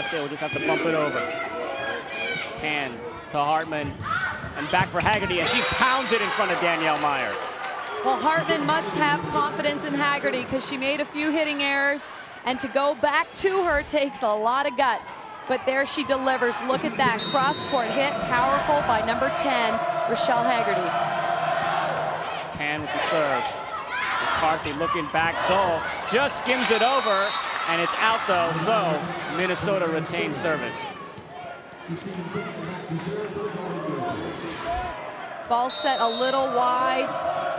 State will just have to bump it over. Tan to Hartman, and back for Haggerty, and she pounds it in front of Danielle Meyer. Well, Hartman must have confidence in Haggerty because she made a few hitting errors, and to go back to her takes a lot of guts. But there she delivers. Look at that cross-court hit, powerful by number 10, Rochelle Haggerty. Tan with the serve. McCarthy looking back, Dull just skims it over, and it's out though, so Minnesota retains service. Ball set a little wide.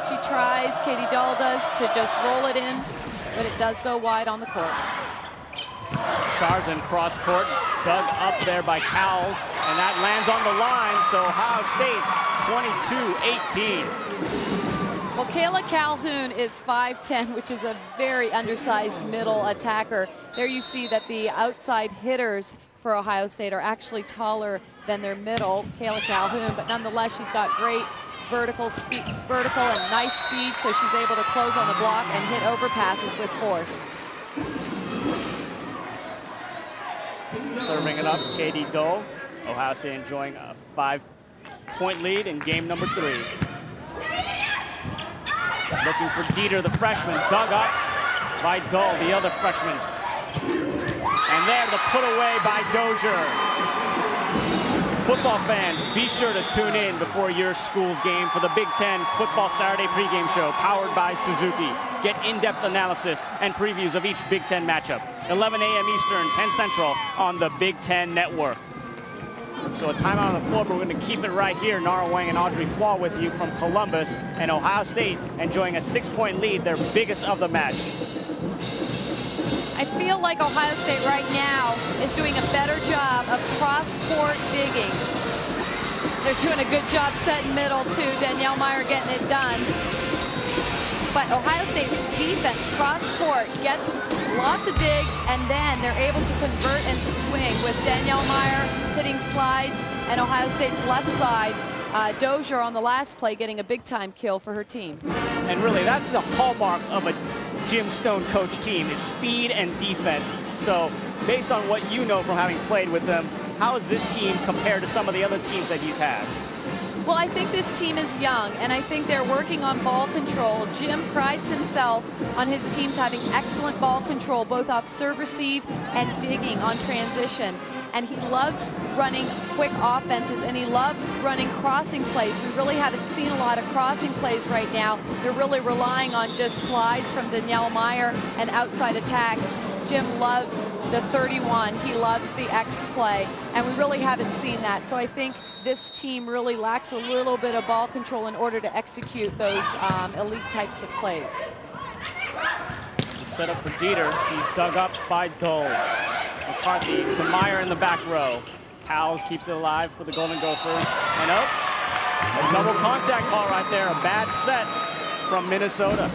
She tries, Katie Dull does, to just roll it in, but it does go wide on the court. Sharzan cross court, dug up there by Cowles, and that lands on the line, so Ohio State 22-18. Well, Kayla Calhoun is 5'10", which is a very undersized middle attacker. There you see that the outside hitters for Ohio State are actually taller than their middle, Kayla Calhoun, but nonetheless, she's got great vertical and nice speed, so she's able to close on the block and hit overpasses with force. Serving it up, Katie Dull. Ohio State enjoying a 5-point lead in game number 3. Looking for Dieter, the freshman, dug up by Dull, the other freshman. And there, the put away by Dozier. Football fans, be sure to tune in before your school's game for the Big Ten Football Saturday pregame show, powered by Suzuki. Get in-depth analysis and previews of each Big Ten matchup. 11 a.m. Eastern, 10 Central on the Big Ten Network. So a timeout on the floor, but we're going to keep it right here. Nara, Weng, and Audrey Flaugh with you from Columbus, and Ohio State enjoying a 6-point lead, their biggest of the match. I feel like Ohio State right now is doing a better job of cross-court digging. They're doing a good job setting middle, too. Danielle Meyer getting it done. But Ohio State's defense cross-court gets lots of digs, and then they're able to convert and swing with Danielle Meyer hitting slides, and Ohio State's left side, Dozier on the last play getting a big-time kill for her team. And really, that's the hallmark of a Jim Stone coach team, is speed and defense. So based on what you know from having played with them, how is this team compared to some of the other teams that he's had? Well, I think this team is young, and I think they're working on ball control. Jim prides himself on his teams having excellent ball control, both off serve receive and digging on transition. And he loves running quick offenses, and he loves running crossing plays. We really haven't seen a lot of crossing plays right now. They're really relying on just slides from Danielle Meyer and outside attacks. Jim loves the 31. He loves the X play, and we really haven't seen that. So I think this team really lacks a little bit of ball control in order to execute those elite types of plays. Set up for Dieter. She's dug up by Dull. McCarthy to Meyer in the back row. Cowles keeps it alive for the Golden Gophers. And a double contact call right there. A bad set from Minnesota.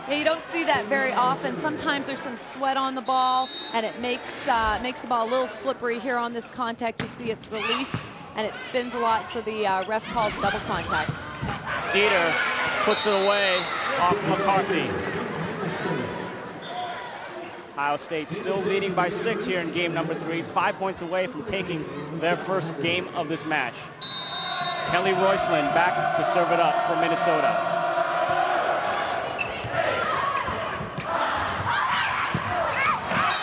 Yeah, you don't see that very often. Sometimes there's some sweat on the ball, and it makes the ball a little slippery. Here on this contact, you see it's released, and it spins a lot, so the ref called double contact. Dieter puts it away off McCarthy. Ohio State still leading by 6 here in game number 3, 5 points away from taking their first game of this match. Kelly Royceland back to serve it up for Minnesota.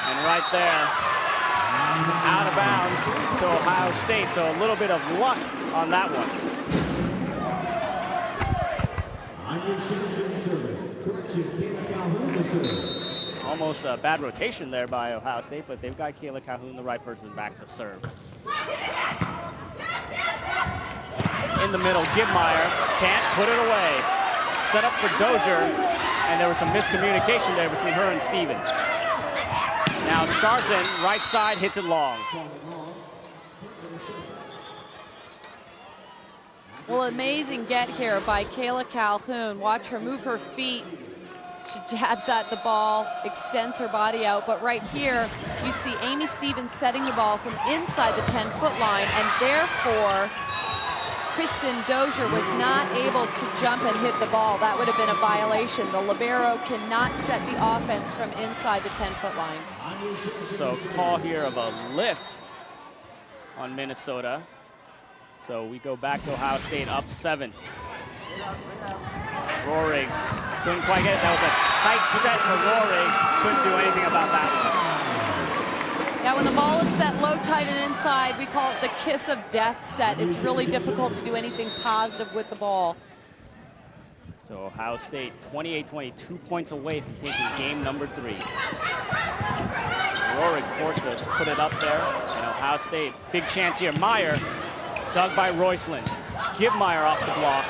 And right there, out of bounds to Ohio State, so a little bit of luck on that one. Almost a bad rotation there by Ohio State, but they've got Kayla Calhoun, the right person, back to serve. In the middle, Gibmeyer can't put it away. Set up for Dozier, and there was some miscommunication there between her and Stevens. Now Sharzan, right side, hits it long. Well, amazing get here by Kayla Calhoun. Watch her move her feet. She jabs at the ball, extends her body out, but right here, you see Amy Stevens setting the ball from inside the 10-foot line, and therefore, Kristen Dozier was not able to jump and hit the ball. That would have been a violation. The libero cannot set the offense from inside the 10-foot line. So call here of a lift on Minnesota. So we go back to Ohio State up 7. Rohrig couldn't quite get it. That was a tight set for Rohrig. Couldn't do anything about that one. Yeah, when the ball is set low, tight, and inside, we call it the kiss of death set. It's really difficult to do anything positive with the ball. So Ohio State 28-20, 2 points away from taking game number 3. Rohrig forced to put it up there, and Ohio State, big chance here. Meyer, dug by Roysland. Gibmeyer off the block.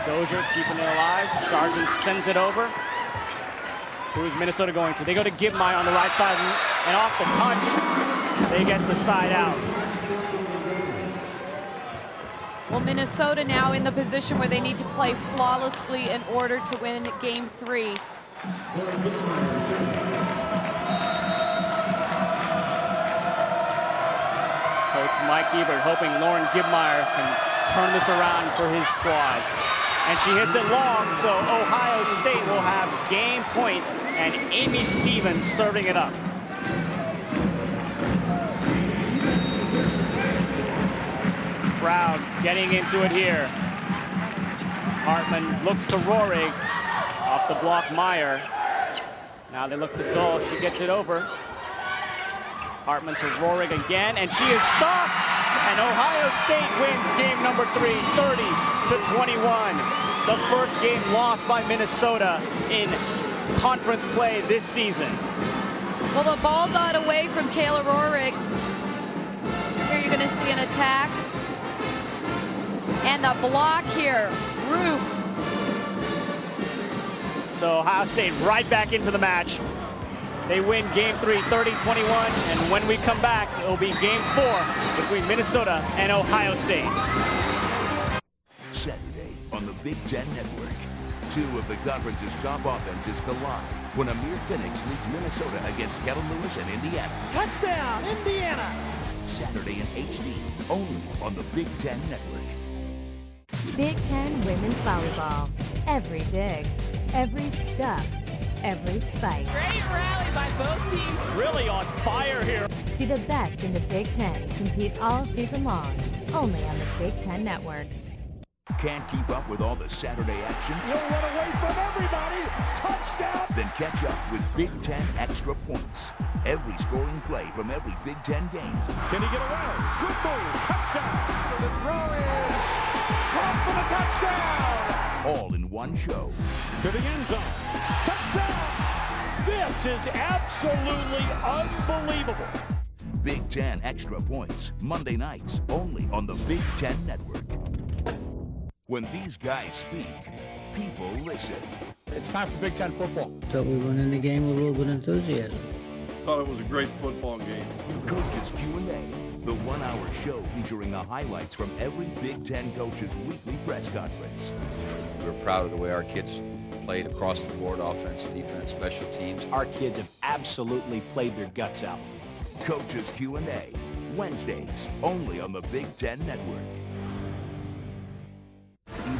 Dozier keeping it alive. Sargent sends it over. Who's Minnesota going to? They go to Gibmeyer on the right side, and off the touch, they get the side out. Well, Minnesota now in the position where they need to play flawlessly in order to win game 3. Coach Mike Hebert hoping Lauren Gibmeyer can turn this around for his squad. And she hits it long, so Ohio State will have game point, and Amy Stevens serving it up. Crowd getting into it here. Hartman looks to Rohrig. Off the block, Meyer. Now they look to Dull. She gets it over. Hartman to Rohrig again, and she is stopped. And Ohio State wins game number 3, 30-21. The first game lost by Minnesota in conference play this season. Well, the ball got away from Kayla Rohrig. Here you're going to see an attack. And the block here, Roof. So Ohio State right back into the match. They win game 3, 30-21, and when we come back, it'll be game 4 between Minnesota and Ohio State. Saturday on the Big Ten Network, 2 of the conference's top offenses collide when Amir Phoenix leads Minnesota against Kellen Lewis and Indiana. Touchdown, Indiana! Saturday in HD, only on the Big Ten Network. Big Ten Women's Volleyball. Every dig, every stuff, every spike. Great rally by both teams. Really on fire here. See the best in the Big Ten compete all season long, only on the Big Ten Network. Can't keep up with all the Saturday action? You'll run away from everybody. Touchdown. Then catch up with Big Ten Extra Points. Every scoring play from every Big Ten game. Can he get around? Good move. Touchdown. The throw is caught for the touchdown. All in one show. To the end zone. Touchdown. This is absolutely unbelievable. Big Ten Extra Points. Monday nights, only on the Big Ten Network. When these guys speak, people listen. It's time for Big Ten football. Thought we went in the game with a little bit of enthusiasm. Thought it was a great football game. Coaches Q&A, the 1-hour show featuring the highlights from every Big Ten coach's weekly press conference. We're proud of the way our kids played across the board, offense, defense, special teams. Our kids have absolutely played their guts out. Coaches Q&A, Wednesdays, only on the Big Ten Network.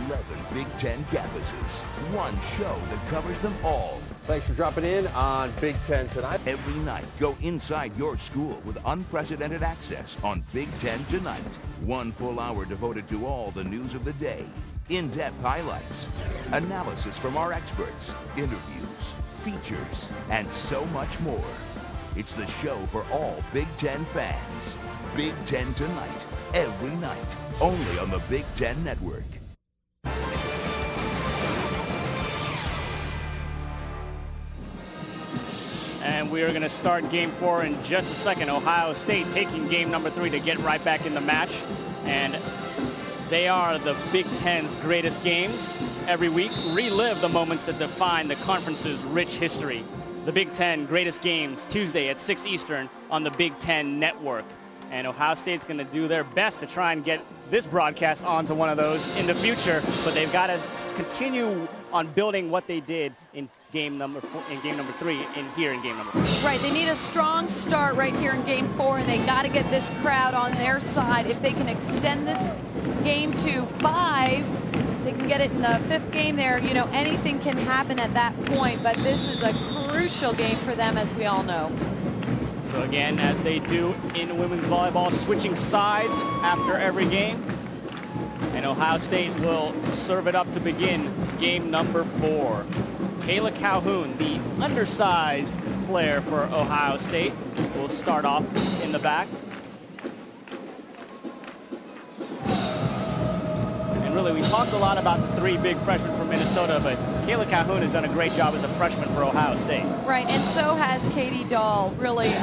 11 Big Ten campuses, one show that covers them all. Thanks for dropping in on Big Ten tonight. Every night, go inside your school with unprecedented access on Big Ten Tonight. 1 full hour devoted to all the news of the day, in-depth highlights, analysis from our experts, interviews, features, and so much more. It's the show for all Big Ten fans. Big Ten Tonight, every night, only on the Big Ten Network. And we are going to start game 4 in just a second. Ohio State taking game number 3 to get right back in the match. And they are the Big Ten's greatest games. Every week, relive the moments that define the conference's rich history. The Big Ten greatest games, Tuesday at 6 Eastern on the Big Ten Network. And Ohio State's going to do their best to try and get this broadcast onto one of those in the future. But they've got to continue on building what they did in game number 3 in game number 4. Right, they need a strong start right here in game 4, and they got to get this crowd on their side. If they can extend this game to 5. They can get it in the 5th game there. You know, anything can happen at that point, but this is a crucial game for them, as we all know. So again, as they do in women's volleyball, switching sides after every game. And Ohio State will serve it up to begin game number 4. Kayla Calhoun, the undersized player for Ohio State, will start off in the back. And really, we talked a lot about the 3 big freshmen from Minnesota, but Kayla Calhoun has done a great job as a freshman for Ohio State. Right, and so has Katie Dahl. Really 2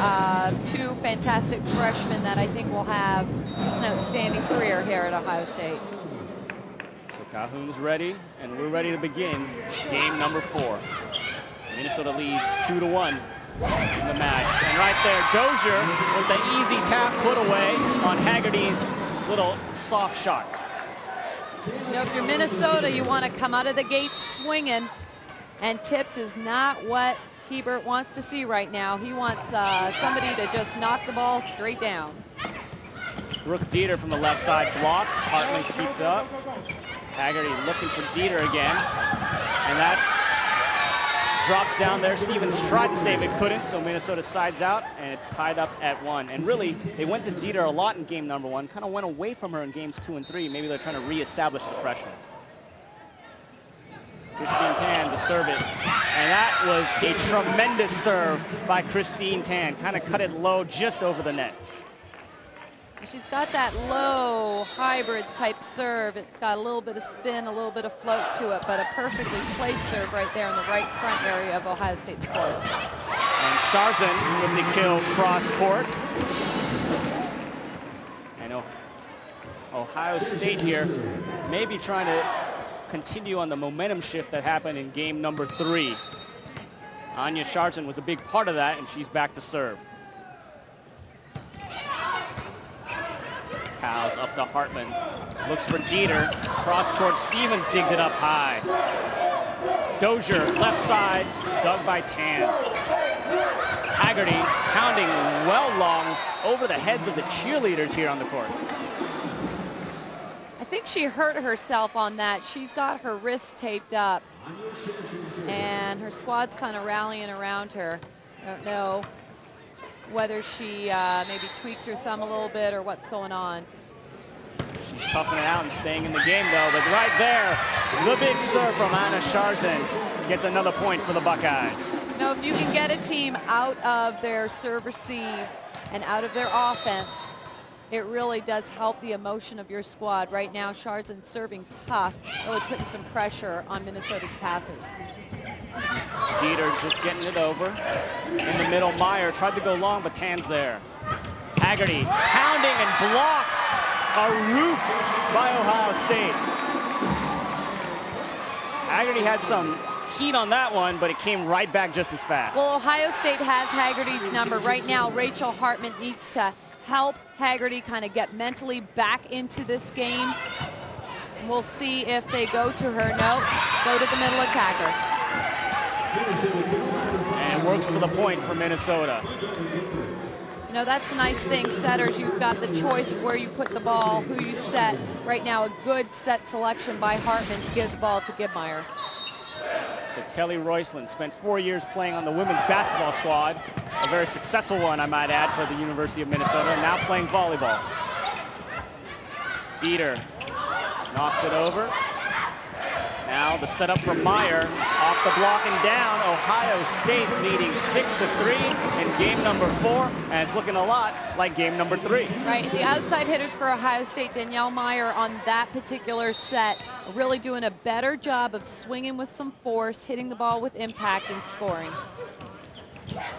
fantastic freshmen that I think will have just an outstanding career here at Ohio State. So Calhoun's ready, and we're ready to begin game number 4. Minnesota leads 2-1 in the match. And right there, Dozier with the easy tap put away on Haggerty's little soft shot. You know, if you're Minnesota, you want to come out of the gate swinging, and tips is not what Hebert wants to see right now. He wants somebody to just knock the ball straight down. Brooke Dieter from the left side blocked. Hartman keeps up. Haggerty looking for Dieter again, and that drops down there. Stevens tried to save it, couldn't, so Minnesota sides out, and it's tied up at 1. And really, they went to Dieter a lot in game number 1, kind of went away from her in games 2 and 3. Maybe they're trying to reestablish the freshman. Christine Tan to serve it, and that was a tremendous serve by Christine Tan. Kind of cut it low just over the net. She's got that low hybrid type serve. It's got a little bit of spin, a little bit of float to it, but a perfectly placed serve right there in the right front area of Ohio State's court. And Sharzan with the kill cross court. And Ohio State here maybe trying to continue on the momentum shift that happened in game number 3. Anya Sharzan was a big part of that, and she's back to serve. Cows up to Hartman, looks for Dieter, cross court, Stevens digs it up high. Dozier, left side, dug by Tan. Haggerty pounding well long over the heads of the cheerleaders here on the court. I think she hurt herself on that. She's got her wrist taped up, and her squad's kind of rallying around her. I don't know whether she maybe tweaked her thumb a little bit or what's going on. She's toughing it out and staying in the game, though. But right there, the big serve from Anna Sharzan gets another point for the Buckeyes. You know, if you can get a team out of their serve receive and out of their offense, it really does help the emotion of your squad. Right now, Sharzan's serving tough, really putting some pressure on Minnesota's passers. Dieter just getting it over. In the middle, Meyer tried to go long, but Tan's there. Haggerty pounding and blocked. A roof by Ohio State. Haggerty had some heat on that one, but it came right back just as fast. Well, Ohio State has Haggerty's number. Right now, Rachel Hartman needs to help Haggerty kind of get mentally back into this game. We'll see if they go to her. No, go to the middle attacker. And works for the point for Minnesota. You know, that's a nice thing, setters. You've got the choice of where you put the ball, who you set. Right now, a good set selection by Hartman to give the ball to Gibmeyer. So Kelly Roysland spent 4 years playing on the women's basketball squad. A very successful one, I might add, for the University of Minnesota. Now playing volleyball. Dieter knocks it over. Now the setup for Meyer, off the block and down. Ohio State leading 6-3 in game number 4, and it's looking a lot like game number 3. Right, the outside hitters for Ohio State, Danielle Meyer on that particular set, really doing a better job of swinging with some force, hitting the ball with impact and scoring.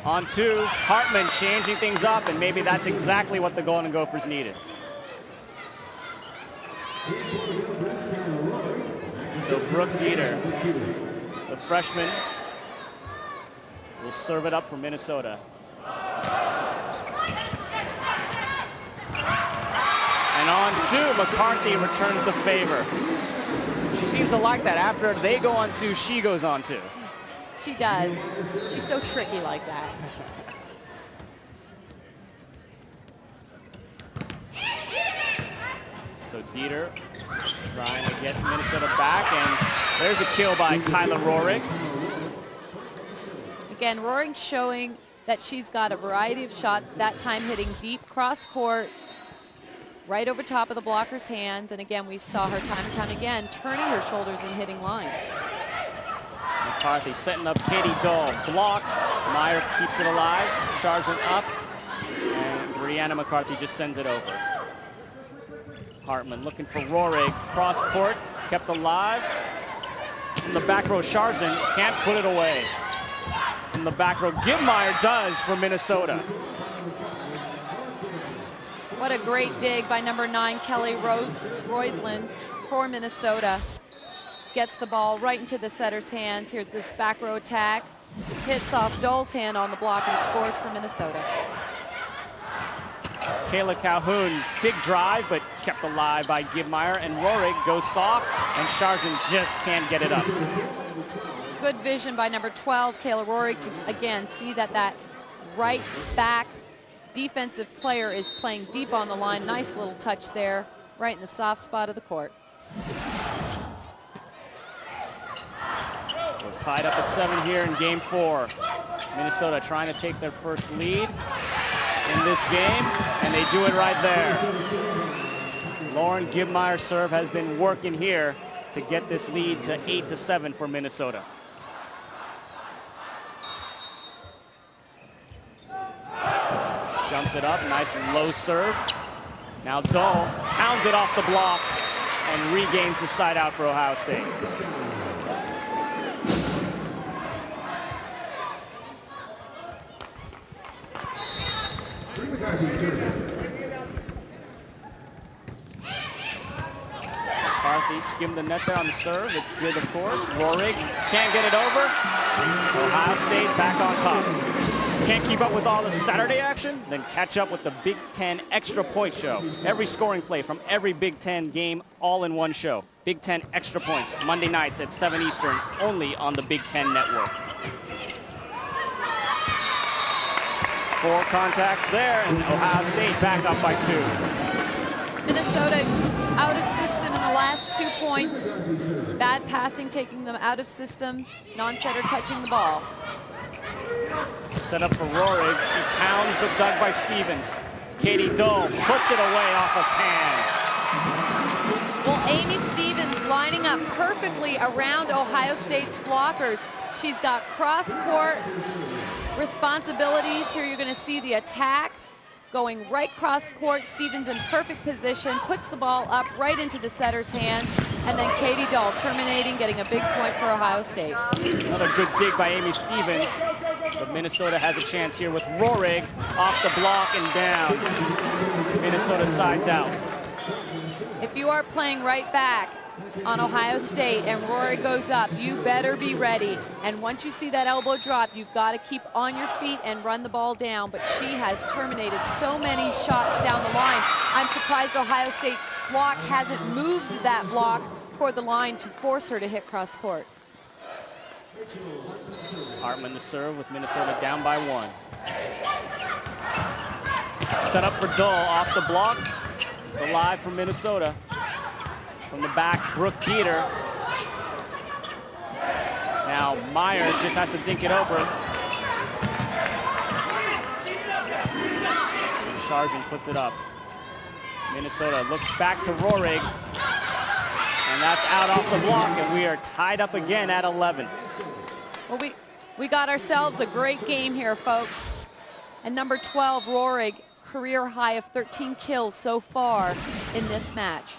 On 2, Hartman changing things up, and maybe that's exactly what the Golden Gophers needed. So Brooke Dieter, the freshman, will serve it up for Minnesota. And on 2, McCarthy returns the favor. She seems to like that. After they go on 2, she goes on 2. She does. She's so tricky like that. So Dieter trying to get Minnesota back, and there's a kill by Kyla Rohrig. Again, Rohrig showing that she's got a variety of shots, that time hitting deep cross court, right over top of the blocker's hands. And again, we saw her time and time again turning her shoulders and hitting line. McCarthy setting up Katie Dull, blocked. Meyer keeps it alive. Sharzan up, and Brianna McCarthy just sends it over. Hartman looking for Rohrig, cross court, kept alive. From the back row, Sharzan can't put it away. From the back row, Gibmeyer does for Minnesota. What a great dig by number 9, Kelly Roisland for Minnesota. Gets the ball right into the setter's hands. Here's this back row attack. Hits off Dull's hand on the block and scores for Minnesota. Kayla Calhoun, big drive, but kept alive by Gibmeyer, and Rohrig goes soft, and Sharzan just can't get it up. Good vision by number 12, Kayla Rohrig, to again see that that right back defensive player is playing deep on the line. Nice little touch there, right in the soft spot of the court. We're tied up at 7 here in game 4. Minnesota trying to take their first lead in this game, and they do it right there. Lauren Gibmeyer's serve has been working here to get this lead to 8-7 for Minnesota. Jumps it up, nice low serve. Now Dull pounds it off the block and regains the side out for Ohio State. McCarthy skimmed the net there on the serve. It's good, of course. Rohrig can't get it over. Ohio State back on top. Can't keep up with all the Saturday action? Then catch up with the Big Ten Extra Point Show. Every scoring play from every Big Ten game, all in one show. Big Ten Extra Points, Monday nights at 7 Eastern, only on the Big Ten Network. 4 contacts there, and Ohio State back up by 2. Minnesota out of system in the last 2 points. Bad passing taking them out of system. Non-setter touching the ball. Set up for Rohrig. She pounds, but dug by Stevens. Katie Dull puts it away off of Tan. Well, Amy Stevens lining up perfectly around Ohio State's blockers. She's got cross-court responsibilities. Here you're going to see the attack going right cross-court. Stevens in perfect position, puts the ball up right into the setter's hands, and then Katie Dull terminating, getting a big point for Ohio State. Another good dig by Amy Stevens, but Minnesota has a chance here with Rohrig off the block and down. Minnesota sides out. If you are playing right back on Ohio State and Rohrig goes up, you better be ready. And once you see that elbow drop, you've got to keep on your feet and run the ball down. But she has terminated so many shots down the line. I'm surprised Ohio State's block hasn't moved that block toward the line to force her to hit cross court. Hartman to serve with Minnesota down by 1. Set up for Dull off the block. It's alive for Minnesota. From the back, Brooke Dieter. Now Meyer just has to dink it over. And Sharzan puts it up. Minnesota looks back to Rohrig. And that's out off the block, and we are tied up again at 11. Well, we got ourselves a great game here, folks. And number 12, Rohrig, career high of 13 kills so far in this match.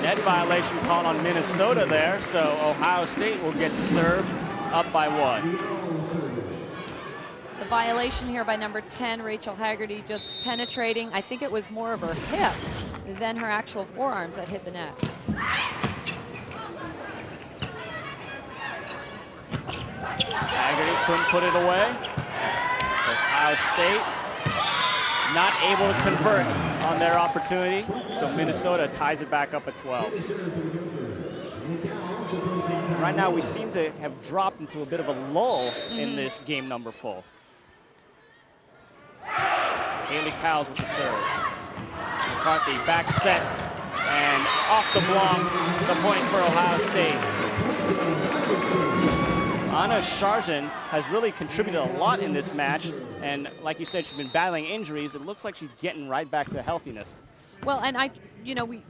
Net violation called on Minnesota there, so Ohio State will get to serve up by 1. The violation here by number 10, Rachel Haggerty, just penetrating. I think it was more of her hip than her actual forearms that hit the net. Haggerty couldn't put it away. Ohio State not able to convert on their opportunity, so Minnesota ties it back up at 12. Right now, we seem to have dropped into a bit of a lull in this game number full. Haley Cowles with the serve. McCarthy back set and off the block, the point for Ohio State. Anna Sharjan has really contributed a lot in this match, and like you said, she's been battling injuries. It looks like she's getting right back to healthiness. Well, and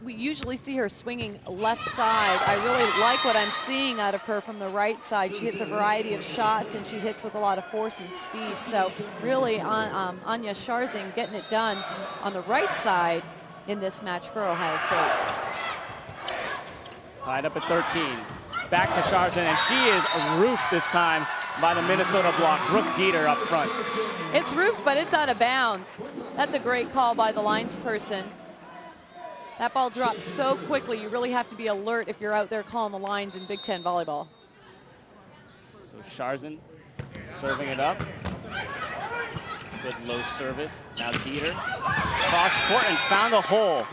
we usually see her swinging left side. I really like what I'm seeing out of her from the right side. She hits a variety of shots, and she hits with a lot of force and speed. So really, Anya Sharzing getting it done on the right side in this match for Ohio State. Tied up at 13. Back to Sharzan, and she is roofed this time by the Minnesota block. Brooke Dieter up front. It's roofed, but it's out of bounds. That's a great call by the linesperson. That ball drops so quickly, you really have to be alert if you're out there calling the lines in Big Ten volleyball. So Sharzan serving it up. Good low service. Now Dieter. Cross court and found a hole.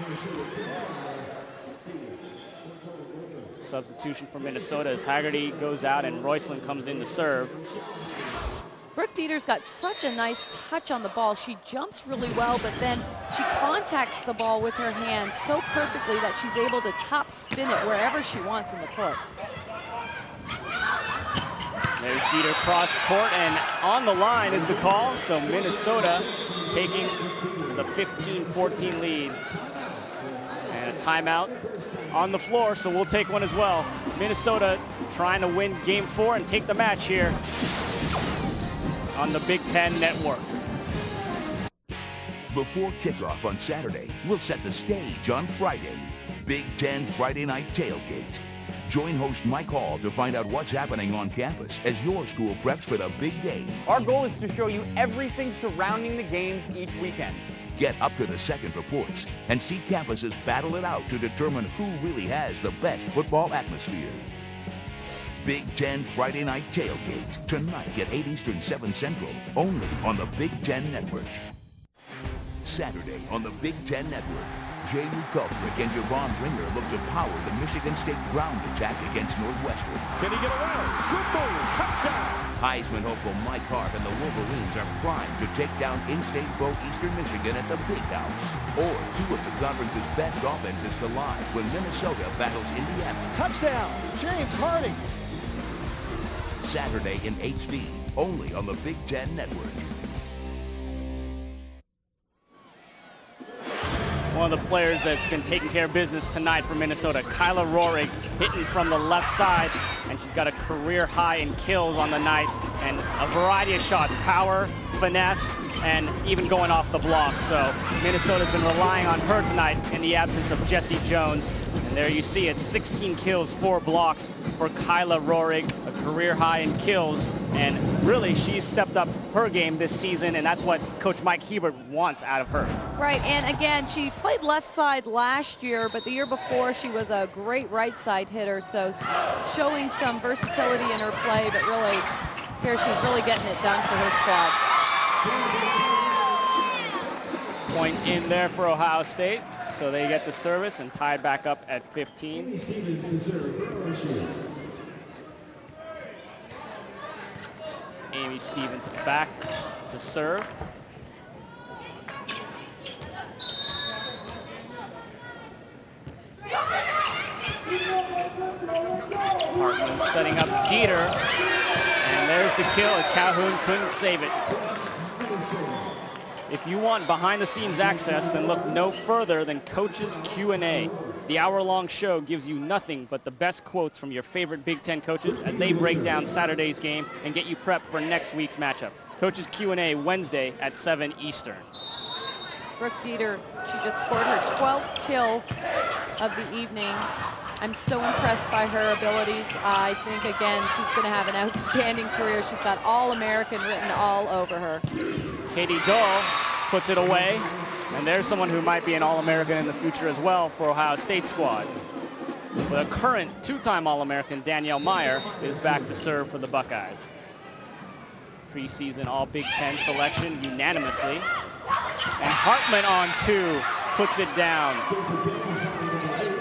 Substitution for Minnesota as Haggerty goes out and Royceland comes in to serve. Brooke Dieter's got such a nice touch on the ball. She jumps really well, but then she contacts the ball with her hand so perfectly that she's able to top spin it wherever she wants in the court. There's Dieter cross court, and on the line is the call. So Minnesota taking the 15-14 lead. And a timeout on the floor, so we'll take one as well. Minnesota trying to win game 4 and take the match here on the Big Ten Network. Before kickoff on Saturday, we'll set the stage on Friday. Big Ten Friday Night Tailgate. Join host Mike Hall to find out what's happening on campus as your school preps for the big game. Our goal is to show you everything surrounding the games each weekend. Get up to the second reports and see campuses battle it out to determine who really has the best football atmosphere. Big Ten Friday Night Tailgate, tonight at 8 Eastern, 7 Central, only on the Big Ten Network. Saturday on the Big Ten Network, J.U. Peltrick and Javon Ringer look to power the Michigan State ground attack against Northwestern. Can he get away? Good move, touchdown! Heisman hopeful Mike Hart and the Wolverines are primed to take down in-state foe Eastern Michigan at the Big House. Or two of the conference's best offenses collide when Minnesota battles Indiana. Touchdown, James Harding! Saturday in HD, only on the Big Ten Network. One of the players that's been taking care of business tonight for Minnesota, Kyla Rohrig, hitting from the left side, and she's got a career high in kills on the night, and a variety of shots, power, finesse, and even going off the block. So Minnesota's been relying on her tonight in the absence of Jessie Jones. And there you see it, 16 kills, 4 blocks for Kyla Rohrig, a career high in kills. And really, she's stepped up her game this season, and that's what Coach Mike Hebert wants out of her. Right, and again, she played left side last year, but the year before she was a great right side hitter, so showing some versatility in her play, but really, here she's really getting it done for her squad. Point in there for Ohio State, so they get the service and tied back up at 15. Amy Stevens back to serve. Hartman setting up Dieter, and there's the kill as Calhoun couldn't save it. If you want behind-the-scenes access, then look no further than Coach's Q&A. The hour-long show gives you nothing but the best quotes from your favorite Big Ten coaches as they break down Saturday's game and get you prepped for next week's matchup. Coach's Q&A Wednesday at 7 Eastern. Brooke Dieter, she just scored her 12th kill of the evening. I'm so impressed by her abilities. I think, again, she's going to have an outstanding career. She's got All-American written all over her. Katie Dahl puts it away, and there's someone who might be an All-American in the future as well for Ohio State squad. The current two-time All-American Danielle Meyer is back to serve for the Buckeyes. Preseason All-Big Ten selection unanimously. And Hartman on 2 puts it down.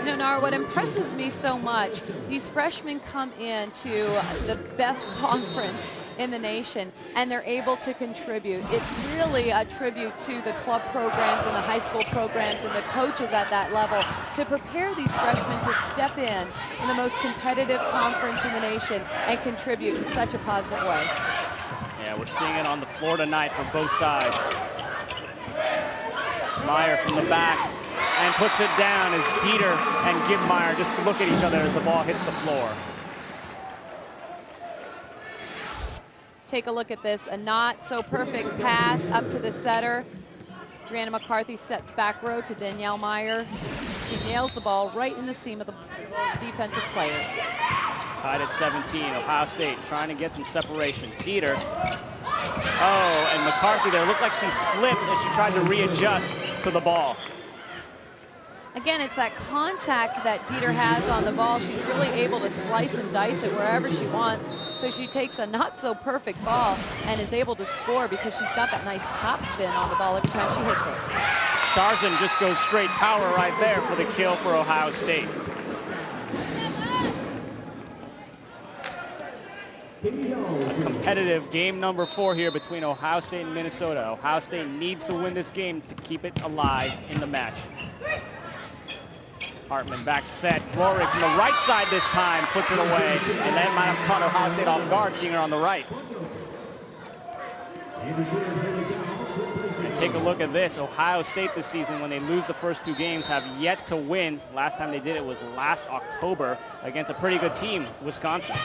You know, Nara, Nara, what impresses me so much, these freshmen come into the best conference in the nation, and they're able to contribute. It's really a tribute to the club programs and the high school programs and the coaches at that level to prepare these freshmen to step in the most competitive conference in the nation and contribute in such a positive way. Yeah, we're seeing it on the floor tonight for both sides. Meyer from the back and puts it down as Dieter and Gibmeyer just look at each other as the ball hits the floor. Take a look at this, a not so perfect pass up to the setter. Brianna McCarthy sets back row to Danielle Meyer. She nails the ball right in the seam of the defensive players. Tied at 17, Ohio State trying to get some separation. Dieter, oh, and McCarthy there, looked like she slipped as she tried to readjust to the ball. Again, it's that contact that Dieter has on the ball. She's really able to slice and dice it wherever she wants. So she takes a not so perfect ball and is able to score because she's got that nice top spin on the ball every time she hits it. Sharzan just goes straight power right there for the kill for Ohio State. A competitive game number 4 here between Ohio State and Minnesota. Ohio State needs to win this game to keep it alive in the match. Hartman back set. Rory from the right side this time puts it away, and that might have caught Ohio State off guard, seeing her on the right. And take a look at this. Ohio State this season, when they lose the first 2 games, have yet to win. Last time they did it was last October against a pretty good team, Wisconsin.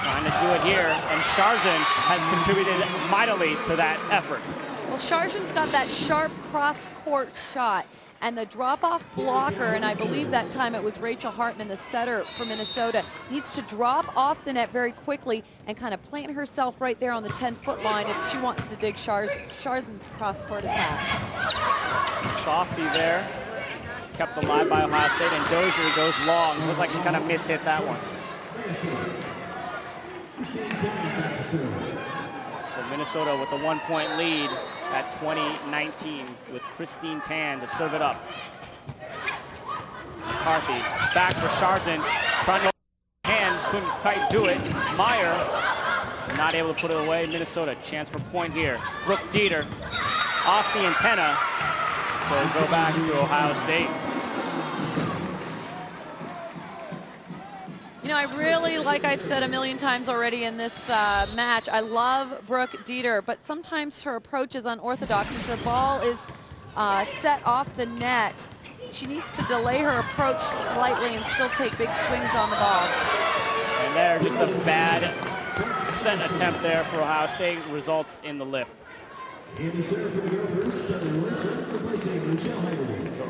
Trying to do it here, and Sharzan has contributed mightily to that effort. Well, Sharzan's got that sharp cross-court shot, and the drop-off blocker, and I believe that time it was Rachel Hartman, the setter for Minnesota, needs to drop off the net very quickly and kind of plant herself right there on the 10-foot line if she wants to dig Sharzan's cross-court attack. Softy there, kept alive by Ohio State, and Dozier goes long. Looked like she kind of mishit that one. So Minnesota with a 1-point lead at 20-19 with Christine Tan to serve it up. McCarthy back for Sharzan, trying to go hand, couldn't quite do it. Meyer not able to put it away. Minnesota chance for point here. Brooke Dieter off the antenna, so go back to Ohio State. You know, I really, like I've said a million times already in this match, I love Brooke Dieter, but sometimes her approach is unorthodox. If the ball is set off the net, she needs to delay her approach slightly and still take big swings on the ball. And there, just a bad set attempt there for Ohio State results in the lift. So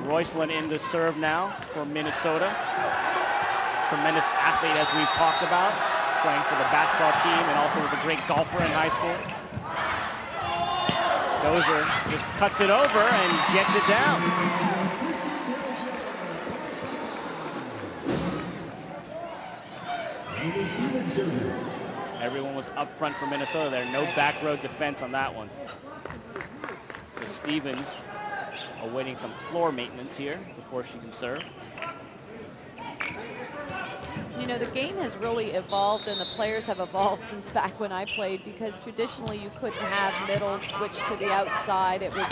Roycelyn in to serve now for Minnesota. Tremendous athlete, as we've talked about, playing for the basketball team and also was a great golfer in high school. Dozier just cuts it over and gets it down. Everyone was up front for Minnesota there. No back row defense on that one. So Stevens awaiting some floor maintenance here before she can serve. You know, the game has really evolved and the players have evolved since back when I played, because traditionally you couldn't have middles switch to the outside. It was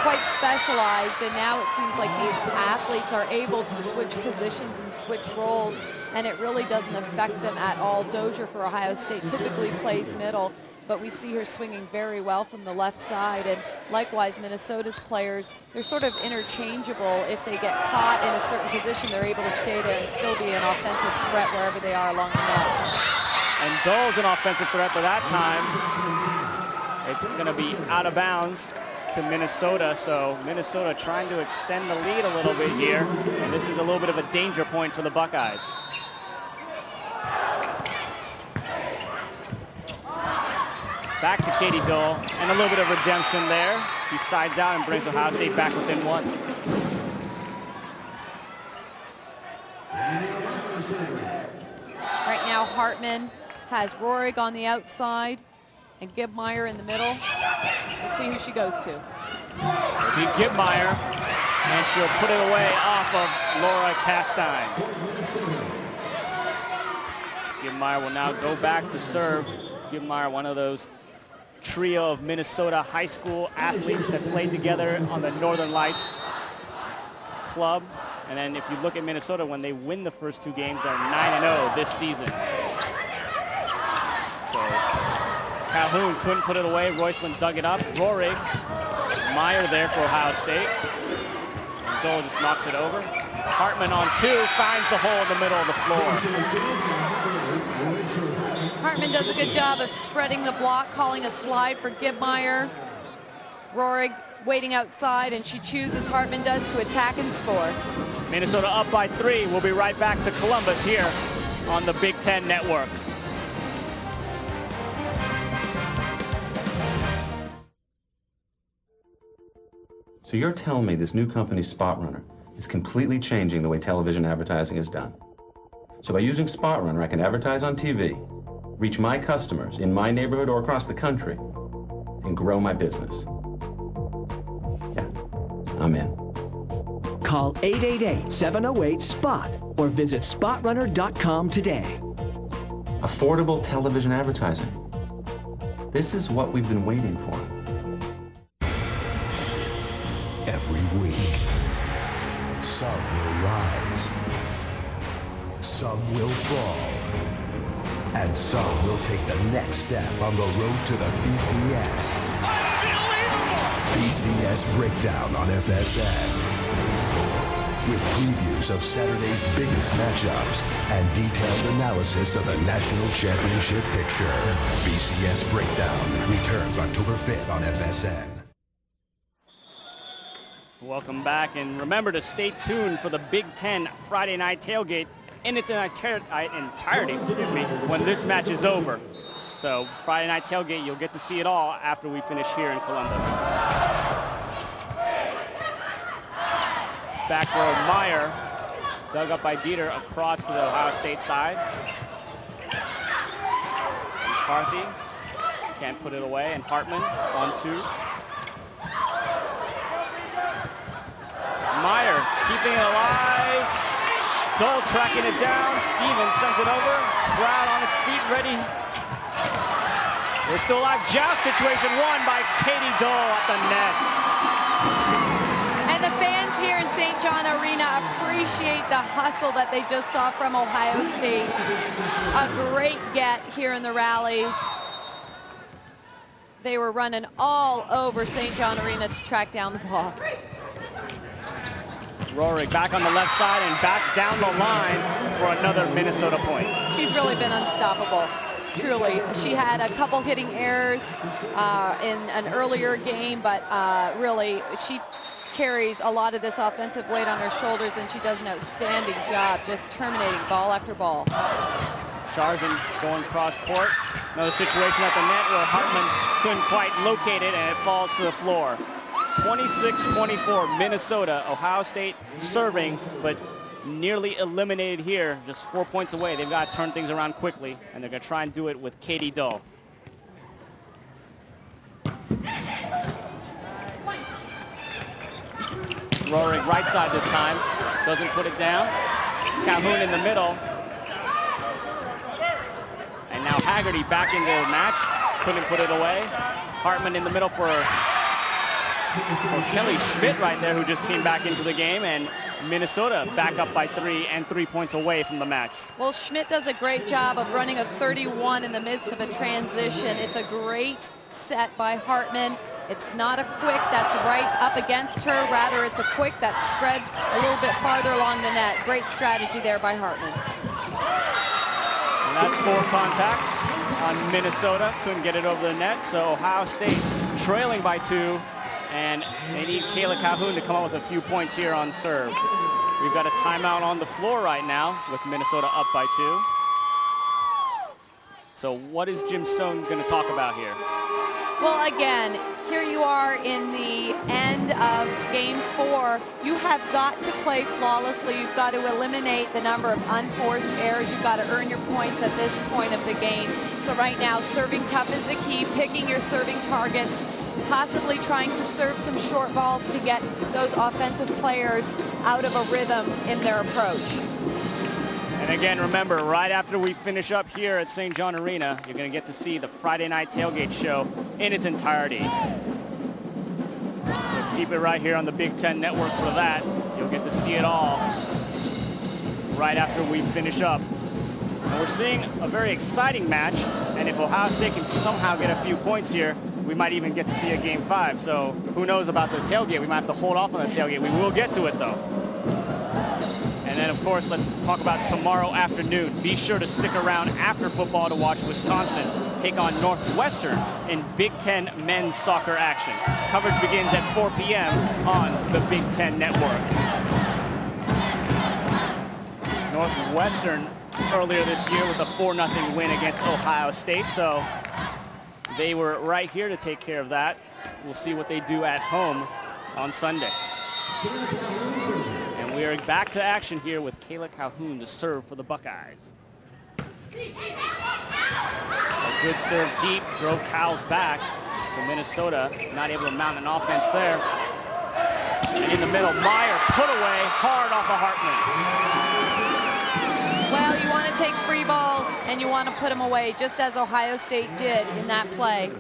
quite specialized, and now it seems like these athletes are able to switch positions and switch roles, and it really doesn't affect them at all. Dozier for Ohio State typically plays middle, but we see her swinging very well from the left side. And likewise, Minnesota's players, they're sort of interchangeable. If they get caught in a certain position, they're able to stay there and still be an offensive threat wherever they are along the net. And Dole's an offensive threat, but that time it's going to be out of bounds to Minnesota. So Minnesota trying to extend the lead a little bit here, and this is a little bit of a danger point for the Buckeyes. Back to Katie Dole, and a little bit of redemption there. She sides out and brings Ohio State back within 1. Right now, Hartman has Rohrig on the outside and Gibmeyer in the middle. We'll see who she goes to. It'll be Gibmeyer. And she'll put it away off of Laura Castine. Gibmeyer will now go back to serve. Gibmeyer, one of those trio of Minnesota high school athletes that played together on the Northern Lights club. And then if you look at Minnesota, when they win the first 2 games, they're 9-0 this season. So Calhoun couldn't put it away. Royceland dug it up. Rohrig, Meyer there for Ohio State. And Dole just knocks it over. Hartman on 2, finds the hole in the middle of the floor. Hartman does a good job of spreading the block, calling a slide for Gibmeyer. Rohrig waiting outside, and she chooses, Hartman does, to attack and score. Minnesota up by 3. We'll be right back to Columbus here on the Big Ten Network. So you're telling me this new company, SpotRunner, is completely changing the way television advertising is done. So by using SpotRunner, I can advertise on TV, reach my customers in my neighborhood or across the country, and grow my business. Yeah, I'm in. Call 888-708-SPOT or visit SpotRunner.com today. Affordable television advertising. This is what we've been waiting for. Every week, some will rise, some will fall, and some will take the next step on the road to the BCS. BCS Breakdown on FSN. With previews of Saturday's biggest matchups and detailed analysis of the national championship picture. BCS Breakdown returns October 5th on FSN. Welcome back, and remember to stay tuned for the Big Ten Friday night tailgate in its entirety, when this match is over. So Friday night tailgate, you'll get to see it all after we finish here in Columbus. Back row Meyer, dug up by Dieter across to the Ohio State side. McCarthy can't put it away, and Hartman on 2. Meyer keeping it alive. Dole tracking it down. Stevens sends it over. Crowd on its feet, ready. We're still alive. Joust situation won by Katie Dole at the net. And the fans here in St. John Arena appreciate the hustle that they just saw from Ohio State. A great get here in the rally. They were running all over St. John Arena to track down the ball. Rohrig back on the left side and back down the line for another Minnesota point. She's really been unstoppable, truly. She had a couple hitting errors in an earlier game, but really she carries a lot of this offensive weight on her shoulders, and she does an outstanding job just terminating ball after ball. Sharzan going cross court. Another situation at the net where Hartman couldn't quite locate it, and it falls to the floor. 26-24, Minnesota. Ohio State serving, but nearly eliminated here, just 4 points away. They've got to turn things around quickly, and they're going to try and do it with Katie Dole. Rohrig right side this time, doesn't put it down. Calhoun in the middle. And now Haggerty back into the match, couldn't put it away. Hartman in the middle for Kelly Schmidt right there, who just came back into the game, and Minnesota back up by 3 and 3 points away from the match. Well, Schmidt does a great job of running a 31 in the midst of a transition. It's a great set by Hartman. It's not a quick that's right up against her. Rather, it's a quick that's spread a little bit farther along the net. Great strategy there by Hartman. And that's 4 contacts on Minnesota. Couldn't get it over the net, so Ohio State trailing by 2. And they need Kayla Calhoun to come up with a few points here on serve. We've got a timeout on the floor right now with Minnesota up by 2. So what is Jim Stone going to talk about here? Well, again, here you are in the end of game 4. You have got to play flawlessly. You've got to eliminate the number of unforced errors. You've got to earn your points at this point of the game. So right now, serving tough is the key, picking your serving targets, possibly trying to serve some short balls to get those offensive players out of a rhythm in their approach. And again, remember, right after we finish up here at St. John Arena, you're going to get to see the Friday night tailgate show in its entirety. So keep it right here on the Big Ten Network for that. You'll get to see it all right after we finish up. And we're seeing a very exciting match, and if Ohio State can somehow get a few points here, we might even get to see a Game 5. So who knows about the tailgate? We might have to hold off on the tailgate. We will get to it, though. And then, of course, let's talk about tomorrow afternoon. Be sure to stick around after football to watch Wisconsin take on Northwestern in Big Ten men's soccer action. Coverage begins at 4 p.m. on the Big Ten Network. Northwestern earlier this year with a 4-0 win against Ohio State, so they were right here to take care of that. We'll see what they do at home on Sunday. And we are back to action here with Kayla Calhoun to serve for the Buckeyes. A good serve deep, drove Cal's back, so Minnesota not able to mount an offense there. And in the middle, Meyer put away hard off of Hartman. Well, you want to take free balls and you want to put them away, just as Ohio State did in that play.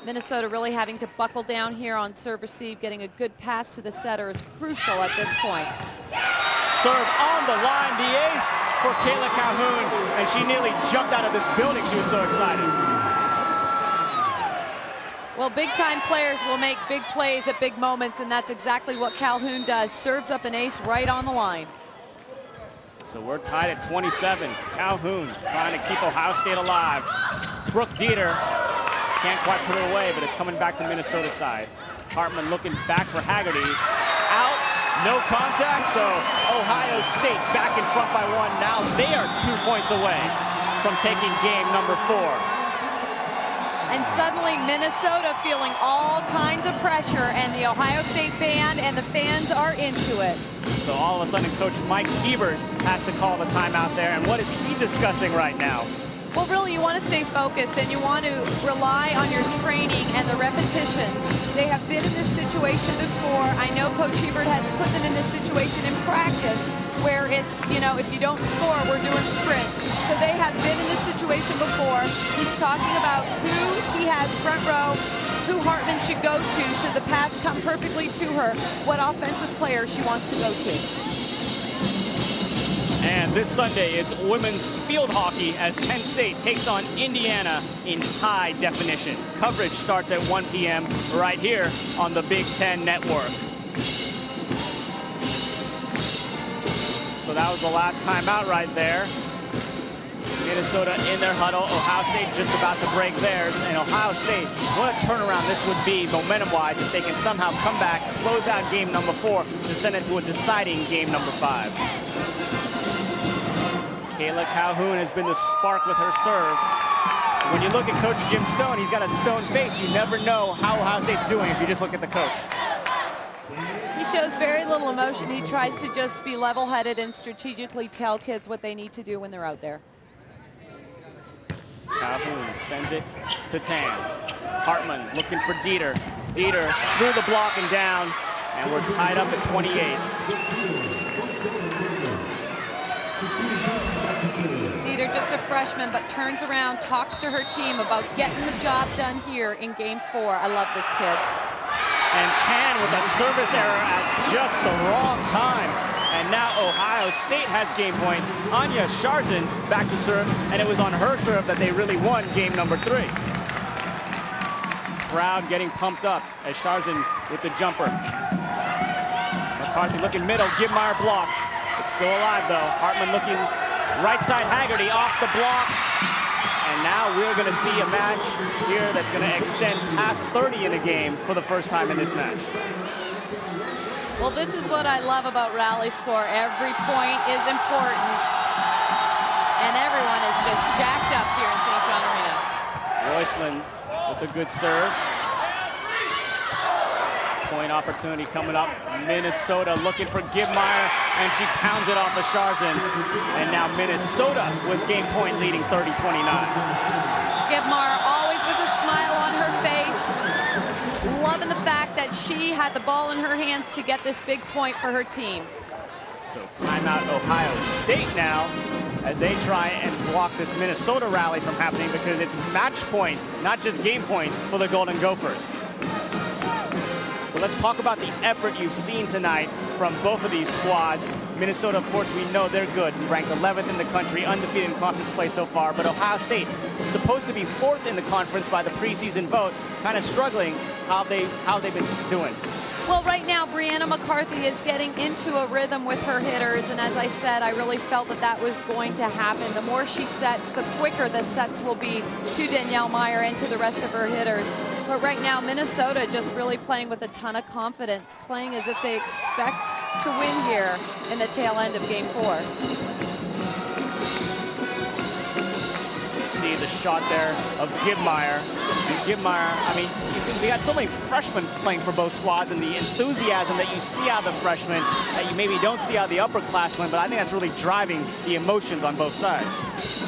Minnesota really having to buckle down here on serve receive. Getting a good pass to the setter is crucial at this point. Serve on the line, the ace for Kayla Calhoun, and she nearly jumped out of this building. She was so excited. Well, big-time players will make big plays at big moments, and that's exactly what Calhoun does. Serves up an ace right on the line. So we're tied at 27. Calhoun trying to keep Ohio State alive. Brooke Dieter can't quite put it away, but it's coming back to Minnesota side. Hartman looking back for Haggerty. Out, no contact, so Ohio State back in front by 1. Now they are 2 points away from taking game number 4. And suddenly Minnesota feeling all kinds of pressure, and the Ohio State band and the fans are into it. So all of a sudden, Coach Mike Hebert has to call the timeout there. And what is he discussing right now? Well, really, you want to stay focused, and you want to rely on your training and the repetitions. They have been in this situation before. I know Coach Hebert has put them in this situation in practice, where it's, you know, if you don't score, we're doing sprints. So they have been in this situation before. He's talking about who he has front row, who Hartman should go to should the pass come perfectly to her, what offensive player she wants to go to. And this Sunday, it's women's field hockey as Penn State takes on Indiana in high definition. Coverage starts at 1 p.m. right here on the Big Ten Network. So that was the last timeout right there. Minnesota in their huddle. Ohio State just about to break theirs. And Ohio State, what a turnaround this would be momentum-wise if they can somehow come back, close out game number 4 to send it to a deciding game number 5. Kayla Calhoun has been the spark with her serve. When you look at Coach Jim Stone, he's got a stone face. You never know how Ohio State's doing if you just look at the coach. He shows very little emotion. He tries to just be level-headed and strategically tell kids what they need to do when they're out there. Calhoun sends it to Tan. Hartman looking for Dieter. Dieter through the block and down, and we're tied up at 28. Dieter, just a freshman, but turns around, talks to her team about getting the job done here in game 4. I love this kid. And Tan with a service error at just the wrong time. And now Ohio State has game point. Anya Sharzan back to serve, and it was on her serve that they really won game number 3. Crowd getting pumped up as Sharzan with the jumper. McCarthy looking middle, Gibmeyer blocked. It's still alive though. Hartman looking right side, Haggerty off the block. And now we're gonna see a match here that's gonna extend past 30 in a game for the first time in this match. Well, this is what I love about rally score. Every point is important. And everyone is just jacked up here in St. John Arena. Royceland with a good serve. Point opportunity coming up. Minnesota looking for Gibmeyer, and she pounds it off of Sharzan. And now Minnesota with game point leading 30-29. Gibmeyer always with a smile on her face. she had the ball in her hands to get this big point for her team. So timeout Ohio State now as they try and block this Minnesota rally from happening because it's match point, not just game point for the Golden Gophers. But let's talk about the effort you've seen tonight from both of these squads. Minnesota, of course, we know they're good. Ranked 11th in the country, undefeated in conference play so far. But Ohio State, supposed to be 4th in the conference by the preseason vote, kind of struggling. How they've been doing? Well, right now, Brianna McCarthy is getting into a rhythm with her hitters, and as I said, I really felt that that was going to happen. The more she sets, the quicker the sets will be to Danielle Meyer and to the rest of her hitters. But right now, Minnesota just really playing with a ton of confidence, playing as if they expect to win here in the tail end of Game 4. See the shot there of Gibmeyer. And Gibmeyer, I mean, we got so many freshmen playing for both squads, and the enthusiasm that you see out of the freshmen that you maybe don't see out of the upperclassmen, but I think that's really driving the emotions on both sides.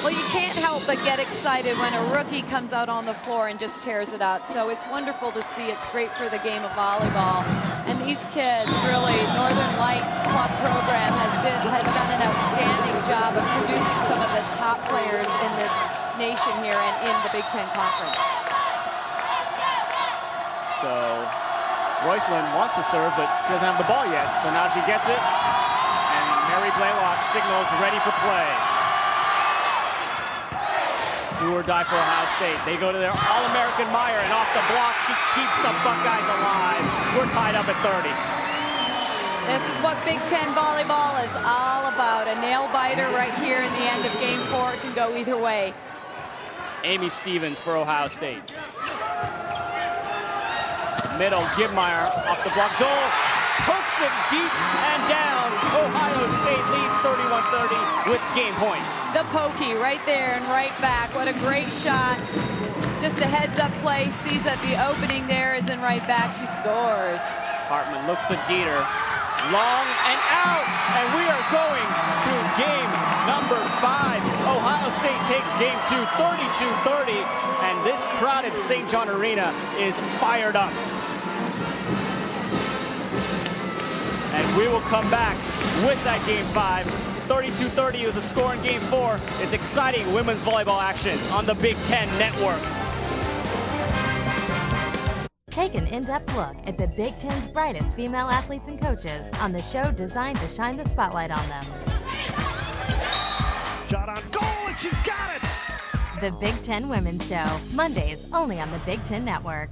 Well, you can't help but get excited when a rookie comes out on the floor and just tears it up. So it's wonderful to see. It's great for the game of volleyball. And these kids, really, Northern Lights Club program has done an outstanding job of producing some of the top players in this nation here and in the Big Ten Conference. So Royceland wants to serve, but she doesn't have the ball yet. So now she gets it, and Mary Blaylock signals ready for play. Do or die for Ohio State. They go to their All-American Meyer, and off the block, she keeps the Buckeyes alive. We're tied up at 30. This is what Big Ten volleyball is all about. A nail-biter right here in the end of Game 4. It can go either way. Amy Stevens for Ohio State. Middle, Gibmeyer off the block. Dole pokes it deep and down. Ohio State leads 31-30 with game point. The pokey right there and right back. What a great shot. Just a heads-up play. Sees that the opening there is in right back. She scores. Hartman looks to Dieter. Long and out. And we are going to game number 5. Ohio State takes game 2, 32-30. And this crowded St. John Arena is fired up. And we will come back with that game 5. 32-30 is a score in game 4. It's exciting women's volleyball action on the Big Ten Network. Take an in-depth look at the Big Ten's brightest female athletes and coaches on the show designed to shine the spotlight on them. Shot on goal, and she's got it! The Big Ten Women's Show, Mondays only on the Big Ten Network.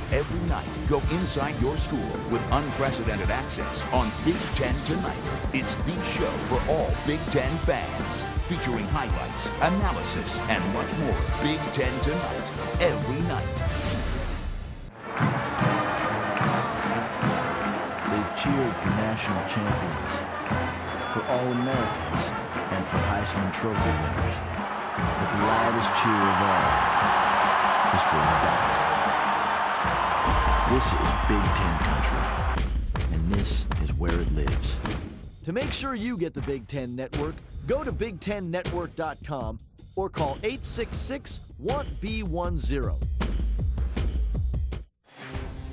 Every night, go inside your school with unprecedented access on Big Ten Tonight. It's the show for all Big Ten fans, featuring highlights, analysis, and much more. Big Ten Tonight, every night. They've cheered for national champions, for All-Americans, and for Heisman Trophy winners. But the loudest cheer of all is for the dot. This is Big Ten country, and this is where it lives. To make sure you get the Big Ten Network, go to BigTenNetwork.com or call 866-WANT-B10.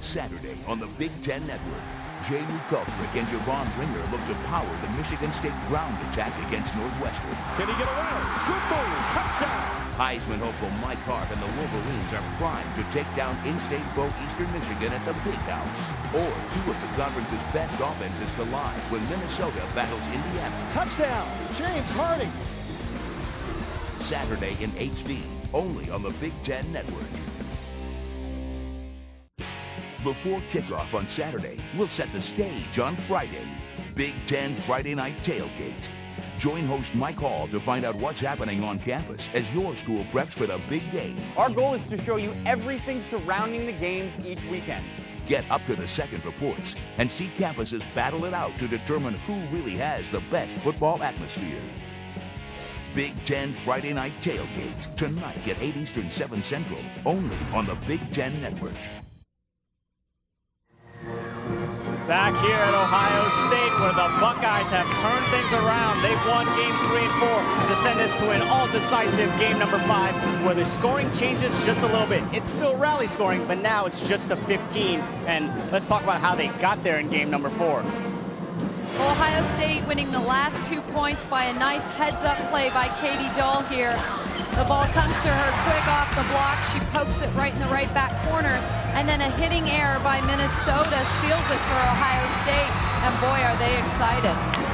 Saturday on the Big Ten Network, Jay Kultrick and Javon Ringer look to power the Michigan State ground attack against Northwestern. Can he get away? Good move, touchdown! Heisman hopeful Mike Hart and the Wolverines are primed to take down in-state foe Eastern Michigan at the Big House. Or two of the conference's best offenses collide when Minnesota battles Indiana. Touchdown, James Harding! Saturday in HD, only on the Big Ten Network. Before kickoff on Saturday, we'll set the stage on Friday. Big Ten Friday Night Tailgate. Join host Mike Hall to find out what's happening on campus as your school preps for the big game. Our goal is to show you everything surrounding the games each weekend. Get up to the second reports and see campuses battle it out to determine who really has the best football atmosphere. Big Ten Friday Night Tailgate, tonight at 8 Eastern, 7 Central, only on the Big Ten Network. Back here at Ohio State, where the Buckeyes have turned things around. They've won games 3 and 4 to send us to an all-decisive game number 5, where the scoring changes just a little bit. It's still rally scoring, but now it's just a 15. And let's talk about how they got there in game number 4. Ohio State winning the last 2 points by a nice heads-up play by Katie Dull here. The ball comes to her quick off the block. She pokes it right in the right back corner. And then a hitting error by Minnesota seals it for Ohio State. And boy, are they excited.